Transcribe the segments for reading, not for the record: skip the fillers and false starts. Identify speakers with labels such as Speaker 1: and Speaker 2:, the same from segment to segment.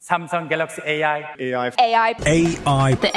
Speaker 1: Samsung Galaxy AI.
Speaker 2: The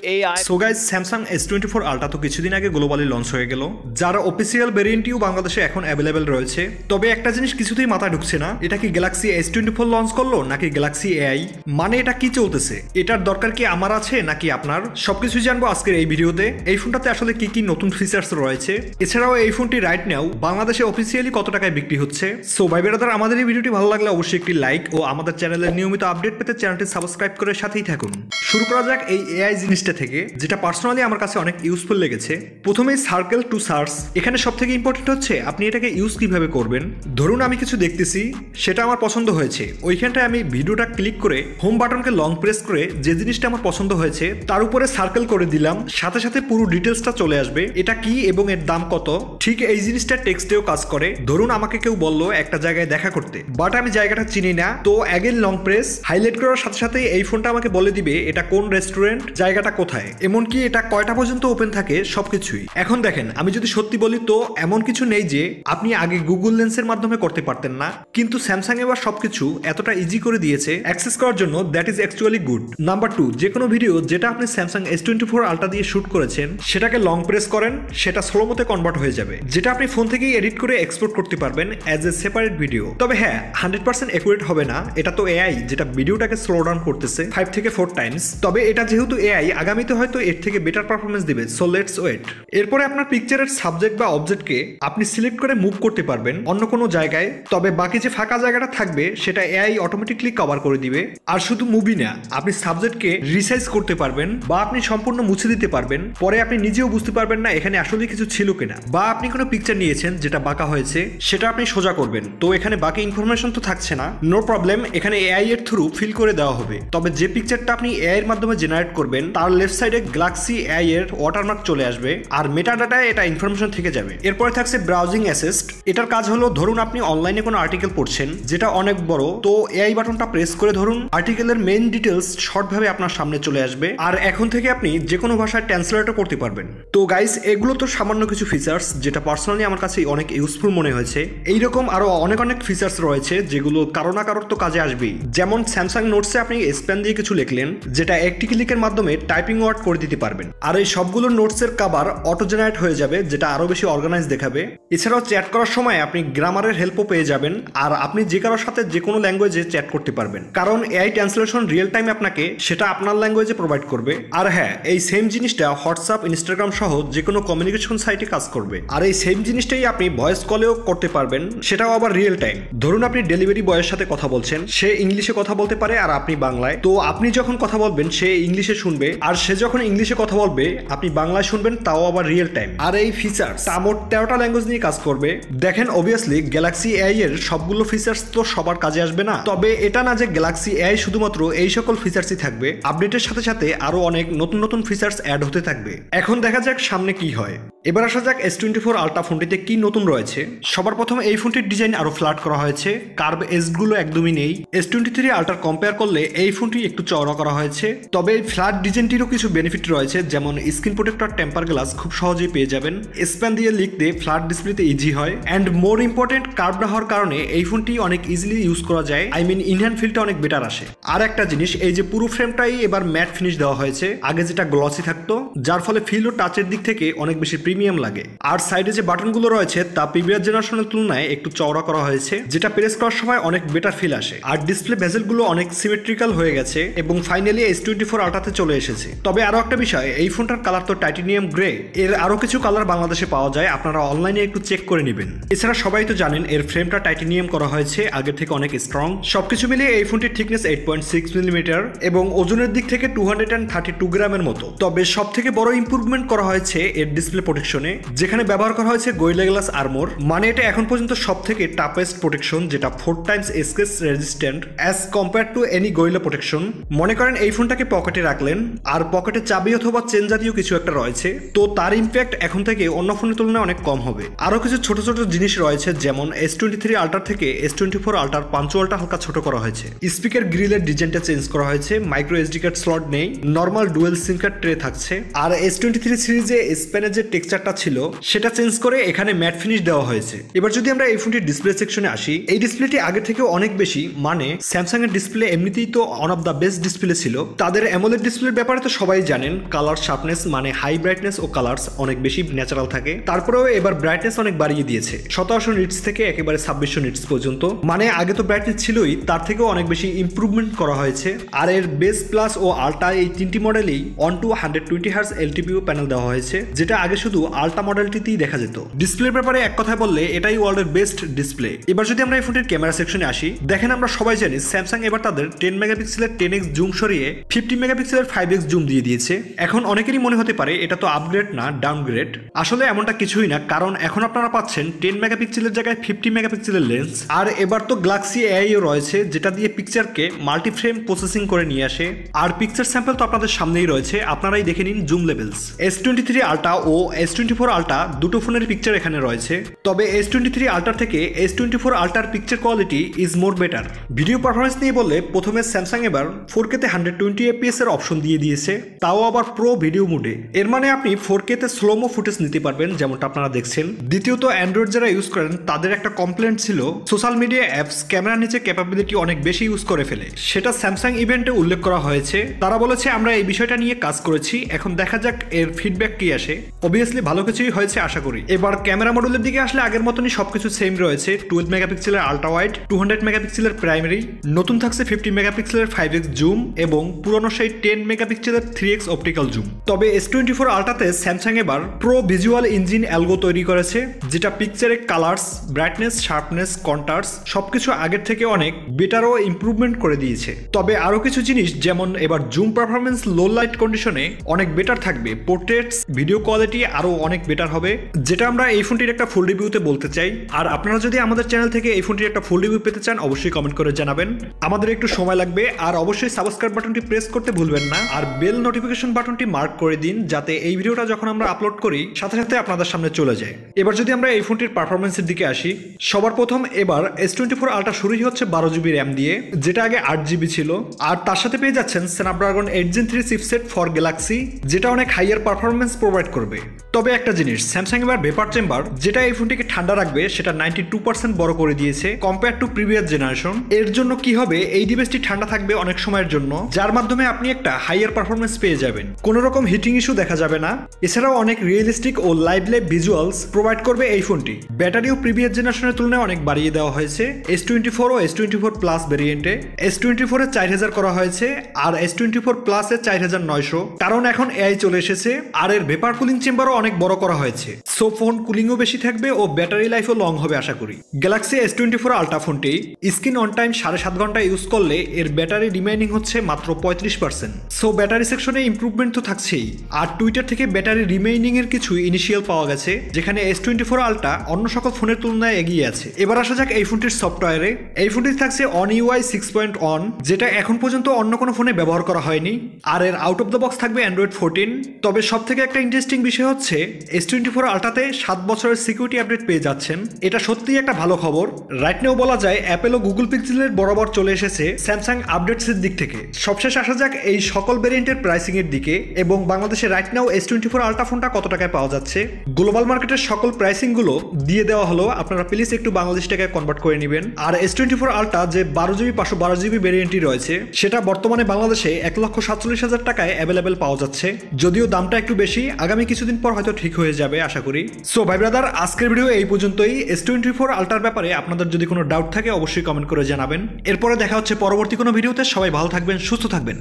Speaker 2: AI.
Speaker 3: So guys, Samsung S24 Ultra তো কিছুদিন আগে globally launch হয়ে গেল, যার অফিসিয়াল ভেরিয়েন্টটিও বাংলাদেশে এখন অ্যাভেলেবেল রয়েছে। তবে একটা জিনিস কিছুতেই মাথায় ঢুকছে না, এটা কি গ্যালাক্সি S24 লঞ্চ করলো নাকি গ্যালাক্সি AI? মানে এটা কি চলতেছে? এটার দরকার কি আমার আছে নাকি আপনার? সবকিছু জানবো আজকের এই ভিডিওতে। এই ফোনটাতে আসলে কি কি নতুন ফিচার্স রয়েছে, এছাড়াও এই ফোনটি রাইট নাও বাংলাদেশে অফিসিয়ালি কত টাকায় বিক্রি হচ্ছে। সো ভাই ব্রাদার, আমাদের এই ভিডিওটি ভালো লাগলে অবশ্যই একটি লাইক ও আমাদের চ্যানেলের নিয়মিত আপডেট পেতে চ্যানেলটি সাবস্ক্রাইব করে সাথেই থাকুন। শুরু করা যাক এই AI জিনিসটা থেকে, যেটা পার্সোনালি আমার কাছে অনেক ইউজফুল লেগেছে। প্রথমেই সার্কেল টু সার্চ, এখানে সবথেকে ইম্পর্টেন্ট হচ্ছে আপনি এটাকে ইউজ কিভাবে করবেন। ধরুন আমি কিছু দেখতেছি, সেটা আমার পছন্দ হয়েছে, ওইখানটায় আমি ভিডিওটা ক্লিক করে হোম বাটনকে লং প্রেস করে যে জিনিসটা আমার পছন্দ হয়েছে তার উপরে সার্কেল করে দিলাম, সাথে সাথে পুরো ডিটেলসটা চলে আসবে, এটা কি এবং এর দাম কত। ঠিক এই জিনিসটা টেক্সটেও কাজ করে। ধরুন আমাকে কেউ বললো একটা জায়গায় দেখা করতে, বাট আমি জায়গাটা চিনি না, তো অ্যাগেন লং প্রেস হাইলাইট করার সাথে সাথে এই ফোনটা আমাকে বলে দিবে এটা কোন রেস্টুরেন্ট, জায়গাটা কোথায়, এমনকি এটা কয়টা পর্যন্ত ওপেন থাকে সবকিছুই। এখন দেখেন, আমি যদি সত্যি বলি তো এমন কিছু নেই যে আপনি আগে গুগল লেন্সের মাধ্যমে করতে পারতেন না, কিন্তু স্যামসাং এবার সবকিছু এতটা ইজি করে দিয়েছে অ্যাক্সেস করার জন্য, that is actually good. Number 2, যে কোনো ভিডিও যেটা আপনি স্যামসাং S24 Ultra দিয়ে শুট করেছেন সেটাকে লং প্রেস করেন, সেটা স্লোমোতে কনভার্ট হয়ে যাবে, যেটা আপনি ফোন থেকেই এডিট করে এক্সপোর্ট করতে পারবেন অ্যাজ এ সেপারেট ভিডিও। তবে হ্যাঁ, 100% অ্যাকুরেট হবে না, এটা তো AI যেটা ভিডিওটাকে স্লো ডাউন করতেছে 5 থেকে 4 টাইমস। তবে এটা যেহেতু AI, আগামীতে হয়তো এর থেকে বেটার পারফরমেন্স দিবে, সো লেটস ওয়েট। এরপরে আপনার পিকচারের সাবজেক্ট বা অবজেক্টকে আপনি সিলেক্ট করে মুভ করতে পারবেন অন্য কোনো জায়গায়, তবে বাকি যে ফাঁকা জায়গাটা থাকবে সেটা AI অটোমেটিকলি কভার করে দিবে। আর শুধু মুভি না, আপনি সাবজেক্টকে রিসাইজ করতে পারবেন বা আপনি সম্পূর্ণ মুছে দিতে পারবেন, পরে আপনি নিজেও বুঝতে পারবেন না এখানে আসলে কিছু ছিল কিনা। বা আপনি কোনো পিকচার নিয়েছেন যেটা বাঁকা হয়েছে, সেটা আপনি সোজা করবেন, তো এখানে বাকি ইনফরমেশন তো থাকছে না, নো প্রবলেম, এখানে AI এর থ্রু ফিল করে দেওয়া হবে। তবে যে পিকচারটা আপনি AI এর মাধ্যমে জেনারেট করবেন তার লেফট সাইডে গ্যালাক্সি AI এর ওয়াটারমার্ক চলে আসবে, আর মেটাডাটায় এটা ইনফরমেশন থেকে যাবে। এরপরে থাকছে ব্রাউজিং অ্যাসিস্ট। এটার কাজ হলো, ধরুন আপনি অনলাইনে কোনো আর্টিকেল পড়ছেন যেটা অনেক বড়, তো AI বাটনটা প্রেস করে ধরুন আর্টিকেলের মেইন ডিটেলস শর্টভাবে আপনার সামনে চলে আসবে, আর এখন থেকে আপনি যে কোনো ভাষায় ট্রান্সলেটও করতে পারবেন। তো গাইস, এগুলো তো সামান্য কিছু ফিচার্স যেটা পার্সোনালি আমার কাছে অনেক ইউজফুল মনে হয়েছে। এইরকম আরো অনেক অনেক ফিচার্স রয়েছে যেগুলো কারো না কারোর তো কাজে আসবেই। যেমন স্যামসাং নোটসে আপনি স্প্যান দিয়ে কিছু লিখলেন, যেটা একটি ক্লিকের মাধ্যমে টাইপিং ওয়ার্ড করে দিতে পারবেন, আর এই সবগুলো নোটসের কভার অটো জেনারেট হয়ে যাবে, যেটা আরো বেশি অর্গানাইজ দেখাবে। এছাড়াও চ্যাট করার সময় আপনি গ্রামারের হেল্পও পেয়ে যাবেন, আর আপনি যে কারোর সাথে যে কোনো ল্যাঙ্গুয়েজে চ্যাট করতে পারবেন, কারণ AI ট্রান্সলেশন রিয়েল টাইম আপনাকে সেটা আপনার ল্যাঙ্গুয়েজে প্রোভাইড করবে। আর হ্যাঁ, এই সেম জিনিসটা হোয়াটসঅ্যাপ, ইনস্টাগ্রাম সহ যে কোনো কমিউনিকেশন সাইটে কাজ করবে, আর এই সেম জিনিসটাই আপনি ভয়েস কলেও করতে পারবেন, সেটাও আবার রিয়েল টাইম। ধরুন আপনি ডেলিভারি বয়ের সাথে কথা বলছেন, সে ইংলিশে কথা বলতে পারে আর আপনি বাংলায়, তো আপনি যখন কথা বলবেন সে ইংলিশে শুনবে, আর সে যখন ইংলিশে কথা বলবে আপনি বাংলায় শুনবেন, তাও আবার রিয়েল টাইম। আর এই ফিচার্স মোট 13টা ল্যাঙ্গুয়েজ নিয়ে কাজ করবে। দেখেন, অবভিয়াসলি গ্যালাক্সি AI এর সবগুলো ফিচার্স তো সবার কাজে আসবে না, তবে এটা না যে গ্যালাক্সি AI শুধুমাত্র এই সকল ফিচার্সই থাকবে, আপডেটের সাথে সাথে আরো অনেক নতুন নতুন ফিচার্স অ্যাড হতে থাকবে। এখন দেখা যাক সামনে কি হয়। এবার আসা যাক S24 Ultra ফোনটিতে কি নতুন রয়েছে। সবার প্রথমে এই ফোনটির ডিজাইন আরো ফ্ল্যাট করা হয়েছে, কার্ভ এজগুলো একদমই নেই। S23 Ultra কম্পেয়ার করলে এই ফোনটি একটু চওড়া করা হয়েছে, তবে এই ফ্ল্যাট ডিজাইনটিরও কিছু বেনিফিট রয়েছে, যেমন স্ক্রিন প্রোটেক্টর, টেম্পার গ্লাস খুব সহজেই পেয়ে যাবেন, স্প্যান দিয়ে লিখতে ফ্ল্যাট ডিসপ্লেতে ইজি হয়, অ্যান্ড মোর ইম্পর্টেন্ট কার্ভ না হওয়ার কারণে এই ফোনটি অনেক ইজিলি ইউজ করা যায়, আই মিন ইনহ্যান্ড ফিলটা অনেক বেটার আসে। আর একটা জিনিস, এই যে পুরো ফ্রেমটাই এবার ম্যাট ফিনিশ দেওয়া হয়েছে, আগে যেটা গ্লসি থাকতো, যার ফলে ফিল ও টাচের দিক থেকে অনেক বেশি প্রিমিয়াম লাগে। আর সাইডে যে বাটনগুলো রয়েছে তা প্রিভিয়াস জেনারেশনের তুলনায় একটু চওড়া করা হয়েছে, যেটা প্রেস করার সময় অনেক বেটার ফিল আসে, আর ডিসপ্লে বেজেলগুলো অনেক সিমেট্রিক্যাল হয়ে গেছে, এবং ফাইনালি S24 Ultraতে চলে এসেছে। তবে আরো একটা বিষয়, এই ফোনটার কালার তো টাইটানিয়াম গ্রে, এর আরো কিছু কালার বাংলাদেশে পাওয়া যায়, আপনারা অনলাইনে একটু চেক করে নেবেন। এছাড়া সবাই তো জানেন এর ফ্রেমটা টাইটানিয়াম করা হয়েছে, আগের থেকে অনেক স্ট্রং। সবকিছু মিলিয়ে এই ফোনটির থিকনেস 8.6 মিলিমিটার এবং ওজনের দিক থেকে 232 গ্রামের মতো। তবে সব থেকে বড় ইম্প্রুভমেন্ট করা হয়েছে এর ডিসপ্লে প্রোটেকশনে, যেখানে ব্যবহার করা হয়েছে গোরিলা গ্লাস আর্মর, মানে এটা এখন পর্যন্ত সব থেকে টাফেস্ট প্রোটেকশন, যেটা 4 Times scratch resistant as compare to any gorilla protection. মনে করেন এই ফোনটাকে পকেটে রাখলেন, আর পকেটে চাবি অথবা চেন জাতীয় কিছু একটা রয়েছে, তো তার ইম্প্যাক্ট এখন থেকে অন্য ফোনের তুলনায় অনেক কম হবে। আরো কিছু ছোট ছোট জিনিস রয়েছে, যেমন S23 Ultra থেকে S24 Ultra পাঞ্চুয়ালটা হালকা ছোট করা হয়েছে, স্পিকার গ্রিলের ডিজাইনটা চেঞ্জ করা হয়েছে, মাইক্রো SD কার্ড স্লট নেই, নর্মাল ডুয়েল সিম কার্ড ট্রে থাকছে, আর S23 সিরিজে স্প্যানের যে টেক্সচারটা ছিল সেটা চেঞ্জ করে এখানে ম্যাট ফিনিশ দেওয়া হয়েছে। এবার যদি আমরা এই ফোনটির ডিসপ্লে সেকশনে আসি, এই ডিসপ্লেটি আগে থেকে অনেক বেশি, মানে স্যামসাং এর ডিসপ্লে এমনিতেই তো one of the best display ছিল। তাদের অ্যামোলেড ডিসপ্লের ব্যাপারে তো সবাই জানেন, কালার শার্পনেস মানে হাই ব্রাইটনেস ও কালার্স অনেক বেশি ন্যাচারাল থাকে। তারপরেও এবার ব্রাইটনেস অনেক বাড়িয়ে দিয়েছে, 1700 নিটস থেকে একেবারে 2600 নিটস পর্যন্ত। মানে আগে তো ব্রাইটনেস ছিলই, তার থেকেও অনেক বেশি ইমপ্রুভমেন্ট করা হয়েছে। আর এর বেস প্লাস ও আল্ট্রা এই তিনটি মডেলেই অন টু 120 হার্জ এলটিপিও প্যানেল দেওয়া হয়েছে, যেটা আগে শুধু আল্ট্রা মডেলটিতেই দেখা যেত। ডিসপ্লের ব্যাপারে এক কথায় বললে এটাই ওয়ার্ল্ডের বেস্ট ডিসপ্লে। এবার যদি আমরা এই ফোনটির ক্যামেরা সেকশনে আসি, দেখেন আমরা সবাই জানি স্যামসাং এবার তাদের 10 মেগাপিক্সেলের 10x জুম সরিয়ে 50 মেগাপিক্সেলের 5x জুম দিয়ে দিয়েছে। এখন অনেকেরই মনে হতে পারে এটা তো আপগ্রেড না ডাউনগ্রেড। আসলে এমনটা কিছুই না, কারণ এখন আপনারা পাচ্ছেন 10 মেগাপিক্সেলের জায়গায় 50 মেগাপিক্সেলের লেন্স। আর এবার তো গ্যালাক্সি এআইও রয়েছে, যেটা দিয়ে পিকচারকে মাল্টি ফ্রেম প্রসেসিং করে নিয়ে আসে। আর পিকচার স্যাম্পল তো আপনাদের সামনেই রয়েছে, আপনারাই দেখে নিন জুম লেভেলস। S23 আলট্রা ও S24 আলট্রা দুটো ফোনের পিকচার এখানে রয়েছে, তবে S23 আলট্রা থেকে S24 আলট্রার picture quality is more better. Video performance নিয়ে বললে প্রথমে স্যামসাং এবার 4K তে 120 fps এর অপশন দিয়ে দিয়েছে, তাও আবার প্রো ভিডিও মোডে। এর মানে আপনি 4K তে স্লোমো ফুটেজ নিতে পারবেন, যেমনটা আপনারা দেখছেন। দ্বিতীয়ত অ্যান্ড্রয়েড যারা ইউজ করেন তাদের একটা কমপ্লেন্ট ছিল সোশ্যাল মিডিয়া অ্যাপস ক্যামেরার নিচে ক্যাপাবিলিটি অনেক বেশি ইউজ করে ফেলে, সেটা স্যামসাং ইভেন্টে উল্লেখ করা হয়েছে। তারা বলেছে আমরা এই বিষয়টা নিয়ে কাজ করেছি, এখন দেখা যাক এর ফিডব্যাক কি আসে। অবভিয়াসলি ভালো কিছুই হয়েছে আশা করি। এবার ক্যামেরা মডেলের দিকে আসলে আগের মতনই সবকিছু সেম রয়েছে। 12 মেগাপিক্সেলের আলট্রা ওয়াইড, 200 মেগাপিক্সেলের প্রাইমারি, নতুন থাকছে 50 মেগাপিক্সেলের 5x জুম এবং পুরনো সেই 10 মেগাপিক্সেলের 3x অপটিক্যাল জুম। তবে S24 আলট্রাতে স্যামসাং এবার প্রো ভিজুয়াল ইঞ্জিন অ্যালগো তৈরি করেছে, যেটা পিকচারে কালার্স, ব্রাইটনেস, শার্পনেস, কন্ট্রাস্ট সবকিছু আগের থেকে অনেক বেটার ও ইমপ্রুভমেন্ট করে দিয়েছে। তবে আরো কিছু জিনিস, যেমন এবার জুম পারফরমেন্স লো লাইট কন্ডিশনে অনেক বেটার থাকবে, পোর্ট্রেটস ভিডিও কোয়ালিটি আরো অনেক বেটার হবে, যেটা আমরা এই ফোনটির একটা ফুল রিভিউতে বলতে চাই। আর আপনারা যদি আমাদের চ্যানেল থেকে এই ফোনটির একটা ফুল রিভিউ পেতে চান অবশ্যই কমেন্ট করে জানাবেন, আমাদের একটু সময় লাগবে। আর অবশ্যই সাবস্ক্রাইব বাটনটি প্রেস করতে ভুলবেন না, আর বেল নোটিফিকেশন বাটনটি মার্ক করে দিন, যাতে এই ভিডিওটা যখন আমরা আপলোড করি সাথে সাথে আপনাদের সামনে চলে যায়। এবার যদি আমরা এই ফোনটির পারফরমেন্সের দিকে আসি, সবার প্রথম এবার S24 আলট্রা শুরুই হচ্ছে 12GB র্যাম দিয়ে, যেটা আগে 8GB ছিল। আর তার সাথে পেয়ে যাচ্ছেন Snapdragon 8 Gen 3 chipset for Galaxy, যেটা অনেক হাইয়ার পারফরমেন্স প্রোভাইড করবে। তবে একটা জিনিস, স্যামসাং এবার ভেপার চেম্বার, যেটা এই ফোনটিকে ঠান্ডা রাখবে, সেটা 92% বড় করে দিয়েছে কম্পেয়ার টু প্রিভিয়াস জেনারেশন। এর জন্য কি হবে, এই ডিভাইসটি ঠান্ডা থাকবে অনেক সময়ের জন্য, যার মাধ্যমে আপনি একটা হাইয়ার পারফরমেন্স পেয়ে যাবেন, কোনো রকম হিটিং ইস্যু দেখা যাবে না। এছাড়াও অনেক রিয়েলিস্টিক ও লাইভ ভিজুয়ালস প্রোভাইড করবে এই ফোনটি। ব্যাটারিও প্রিভিয়াস জেনারেশনের তুলনায় অনেক বাড়িয়ে দেওয়া হয়েছে S24 ও S24 প্লাস ভেরিয়েন্টে। S24 এ 4000 করা হয়েছে আর S24 প্লাস এ 4900, কারণ এখন এআই চলে এসেছে। আর এর ভেপার কুলিং চেম্বারও অনেক বড় করা হয়েছে, সো ফোন কুলিংও বেশি থাকবে ও ব্যাটারি লাইফও লং হবে আশা করি। গ্যালাক্সি S24 আলট্রা ফোনটি স্ক্রিন অন টাইম 7.5 ঘন্টা ইউজ করলে এর ব্যাটারি রিমাইনিং হচ্ছে মাত্র 35%, সো ব্যাটারি সেকশনে ইমপ্রুভমেন্ট তো থাকছেই। আর টুইটার থেকে ব্যাটারি রিমেইনিং এর কিছু ইনিশিয়াল পাওয়া গেছে, যেখানে S24 আলট্রা অন্য সকল ফোনের তুলনায় এগিয়ে আছে। এবার আসা যাক এই ফোনটির সফটওয়্যারে। এই ফোনটি থাকছে One UI 6.1, যেটা এখন পর্যন্ত অন্য কোনো ফোনে ব্যবহার করা হয়নি। আর এর আউট অফ দ্য বক্স থাকবে Android 14। তবে সব থেকে একটা ইন্টারেস্টিং বিষয় হচ্ছে S24 আলট্রাতে 7 বছরের সিকিউরিটি আপডেট পেয়ে যাচ্ছেন, এটা সত্যিই একটা ভালো খবর। রাইট নাও বলা যায় অ্যাপেল ও গুগল পিক্সেলের বরাবর চলে এসেছে স্যামসাং আপডেটসের দিক থেকে। সবশেষ আসা যাক এই সকল ভেরিয়েন্টের প্রাইসিং এর দিকে, এবং বাংলাদেশে রাইট নাও S24 আলট্রা ফোনটা কত টাকায় পাওয়া যাচ্ছে। গ্লোবাল মার্কেটের সকল প্রাইসিং গুলো দিয়ে দেওয়া হলো, আপনারা প্লিজ একটু বাংলাদেশ টাকায় কনভার্ট করে নেবেন। আর S24 আলট্রা যে 12GB 512GB ভেরিয়েন্টটি রয়েছে, সেটা বর্তমানে বাংলাদেশে 1,47,000 টাকায় অ্যাভেলেবেল পাওয়া যাচ্ছে, যদিও দামটা একটু বেশি, আগামী কিছুদিন পর হয়তো ঠিক হয়ে যাবে আশা করি। সো ভাই ব্রাদার, আজকের ভিডিও এই পর্যন্তই। S24 আলট্রার ব্যাপারে আপনাদের যদি কোনো ডাউট থাকে অবশ্যই কমেন্ট করে জানাবেন। এরপরে দেখা হচ্ছে পরবর্তী কোনো ভিডিওতে। সবাই ভালো থাকবেন, সুস্থ থাকবেন।